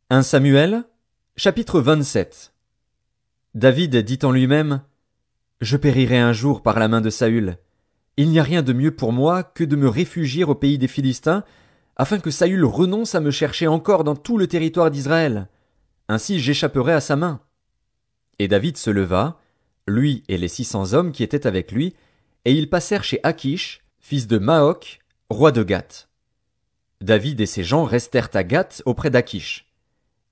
1 Samuel, chapitre 27. David dit en lui-même: Je périrai un jour par la main de Saül. Il n'y a rien de mieux pour moi que de me réfugier au pays des Philistins, afin que Saül renonce à me chercher encore dans tout le territoire d'Israël. Ainsi j'échapperai à sa main. Et David se leva, lui et les 600 hommes qui étaient avec lui, et ils passèrent chez Achish, fils de Maoc, roi de Gath. David et ses gens restèrent à Gath auprès d'Achish.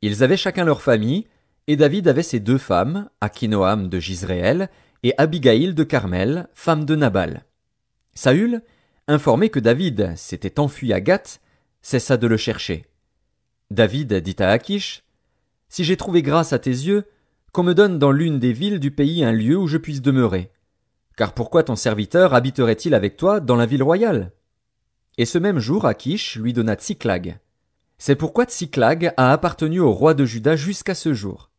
Ils avaient chacun leur famille, et David avait ses 2 femmes, Akinoam de Jizréel et Abigaïl de Carmel, femme de Nabal. Saül, informé que David s'était enfui à Gath, cessa de le chercher. David dit à Achish: Si j'ai trouvé grâce à tes yeux, qu'on me donne dans l'une des villes du pays un lieu où je puisse demeurer. Car pourquoi ton serviteur habiterait-il avec toi dans la ville royale? Et ce même jour, Achish lui donna Tsiklag. C'est pourquoi Tsiklag a appartenu au roi de Juda jusqu'à ce jour.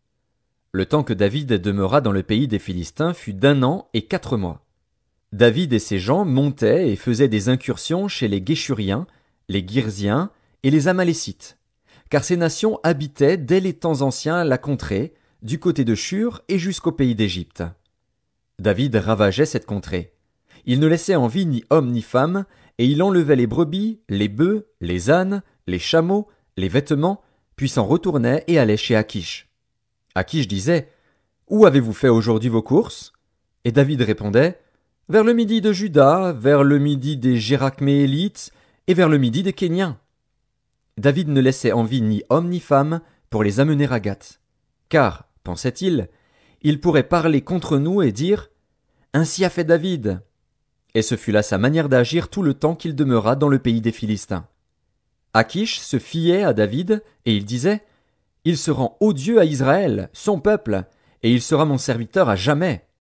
Le temps que David demeura dans le pays des Philistins fut d'1 an et 4 mois. David et ses gens montaient et faisaient des incursions chez les Guéshuriens, les Girziens et les Amalécites, car ces nations habitaient dès les temps anciens la contrée, du côté de Shur et jusqu'au pays d'Égypte. David ravageait cette contrée. Il ne laissait en vie ni homme ni femme, et il enlevait les brebis, les bœufs, les ânes, les chameaux, les vêtements, puis s'en retournait et allait chez Achish. Achish disait: Où avez-vous fait aujourd'hui vos courses? Et David répondait: Vers le midi de Juda, vers le midi des Gérachméélites, et vers le midi des Kéniens. David ne laissait en vie ni homme ni femme pour les amener à Gath. Car, pensait-il, il pourrait parler contre nous et dire: Ainsi a fait David. Et ce fut là sa manière d'agir tout le temps qu'il demeura dans le pays des Philistins. Achish se fiait à David, et il disait: Il se rend odieux à Israël, son peuple, et il sera mon serviteur à jamais.